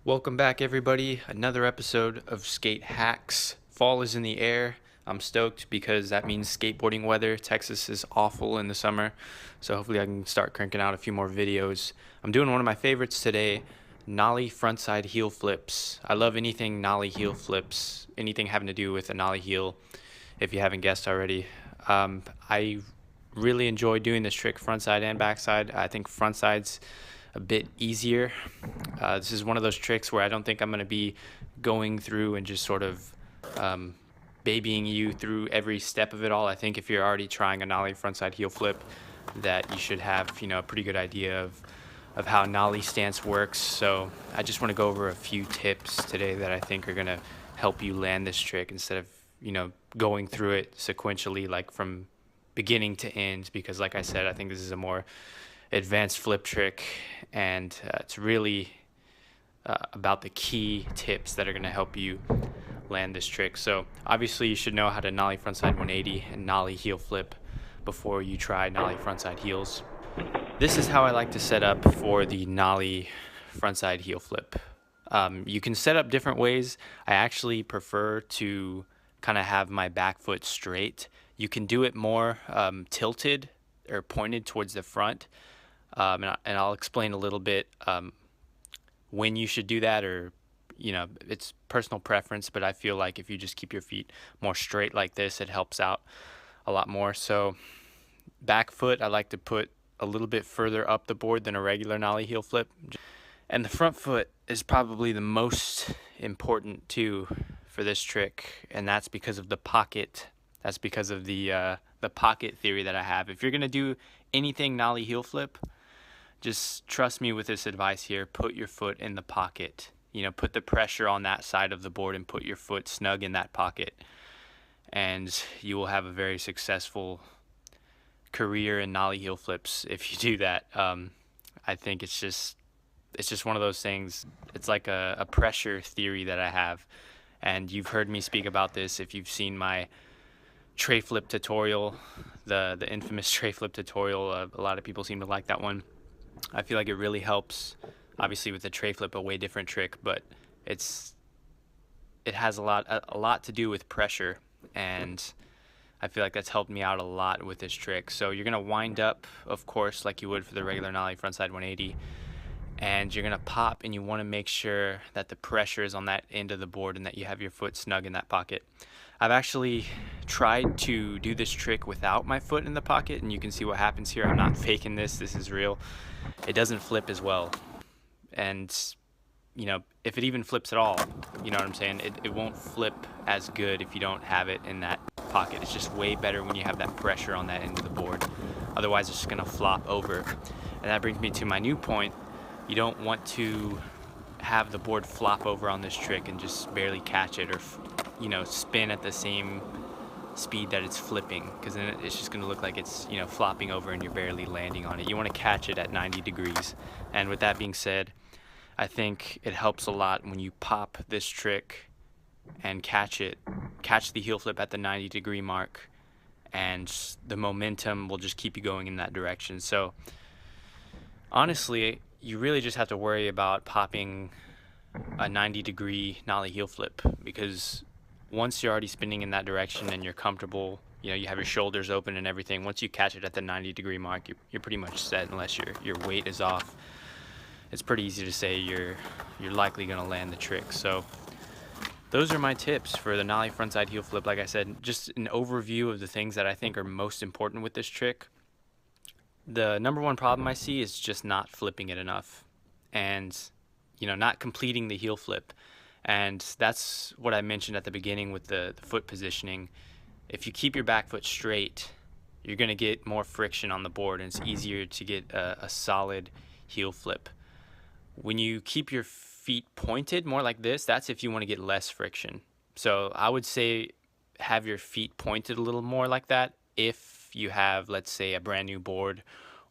Welcome back, everybody. Another episode of Skate Hacks. Fall is in the air. I'm stoked because that means skateboarding weather. Texas is awful in the summer, so hopefully I can start cranking out a few more videos. I'm doing one of my favorites today, Nollie Frontside Heelflips. I love anything Nollie heel flips, anything having to do with a Nollie heel, if you haven't guessed already. I really enjoy doing this trick frontside and backside. I think frontside's a bit easier. This is one of those tricks where I don't think I'm going to be going through and just sort of babying you through every step of it all. I think if you're already trying a Nollie frontside heel flip, that you should have, a pretty good idea of how Nollie stance works. So I just want to go over a few tips today that I think are going to help you land this trick instead of, going through it sequentially, like from beginning to end, because like I said, I think this is a more advanced flip trick, and it's really about the key tips that are going to help you land this trick. So obviously you should know how to Nollie frontside 180 and Nollie heel flip before you try Nollie frontside heels. This is how I like to set up for the Nollie frontside heel flip. You can set up different ways. I actually prefer to kind of have my back foot straight. You can do it more tilted or pointed towards the front. And I'll explain a little bit when you should do that, or it's personal preference, but I feel like if you just keep your feet more straight like this, it helps out a lot more. So back foot I like to put a little bit further up the board than a regular Nollie heel flip, and the front foot is probably the most important too for this trick, and that's because of the pocket. That's because of the pocket theory that I have. If you're gonna do anything Nollie heel flip, just trust me with this advice here. Put your foot in the pocket. Put the pressure on that side of the board and put your foot snug in that pocket. And you will have a very successful career in Nollie heel flips if you do that. I think it's just one of those things. It's like a pressure theory that I have. And you've heard me speak about this if you've seen my tray flip tutorial, the infamous tray flip tutorial. A lot of people seem to like that one. I feel like it really helps, obviously with the tray flip, a way different trick, but it has a lot to do with pressure, and I feel like that's helped me out a lot with this trick. So you're gonna wind up, of course, like you would for the regular Nollie frontside 180, and you're gonna pop, and you want to make sure that the pressure is on that end of the board and that you have your foot snug in that pocket. I've actually tried to do this trick without my foot in the pocket, and you can see what happens here. I'm not faking this. This is real. It doesn't flip as well. And, if it even flips at all, you know what I'm saying? It won't flip as good if you don't have it in that pocket. It's just way better when you have that pressure on that end of the board. Otherwise, it's just going to flop over. And that brings me to my new point. You don't want to have the board flop over on this trick and just barely catch it, or spin at the same speed that it's flipping, because then it's just going to look like it's flopping over and you're barely landing on it. You want to catch it at 90 degrees. And with that being said, I think it helps a lot when you pop this trick and catch the heel flip at the 90-degree mark, and the momentum will just keep you going in that direction. So honestly, you really just have to worry about popping a 90-degree Nollie heel flip, because once you're already spinning in that direction and you're comfortable, you have your shoulders open and everything, once you catch it at the 90-degree mark, you're pretty much set, unless your weight is off. It's pretty easy to say you're likely going to land the trick. So those are my tips for the Nollie frontside heel flip. Like I said, just an overview of the things that I think are most important with this trick. The number one problem I see is just not flipping it enough, and not completing the heel flip. And that's what I mentioned at the beginning with the foot positioning. If you keep your back foot straight, you're going to get more friction on the board, and it's easier to get a solid heel flip. When you keep your feet pointed more like this, that's if you want to get less friction. So I would say have your feet pointed a little more like that if you have, let's say, a brand new board,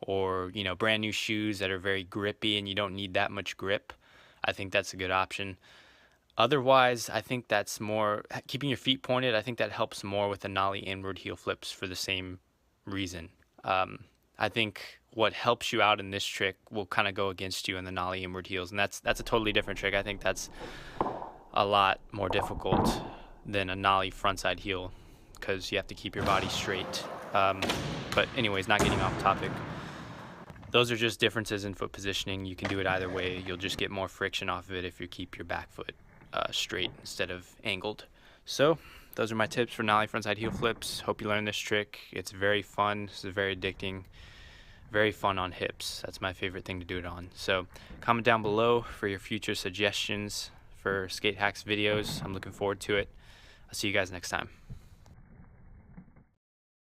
or brand new shoes that are very grippy and you don't need that much grip. I think that's a good option. Otherwise, I think that's more keeping your feet pointed. I think that helps more with the Nollie inward heel flips for the same reason. I think what helps you out in this trick will kind of go against you in the nollie inward heels, and that's a totally different trick. I think that's a lot more difficult than a nollie frontside heel because you have to keep your body straight. But anyways, not getting off topic. Those are just differences in foot positioning. You can do it either way. You'll just get more friction off of it if you keep your back foot straight instead of angled. So those are my tips for nollie frontside heel flips. Hope you learned this trick. It's very fun. It's very addicting. Very fun on hips. That's my favorite thing to do it on. So comment down below for your future suggestions for Skate Hacks videos. I'm looking forward to it. I'll see you guys next time.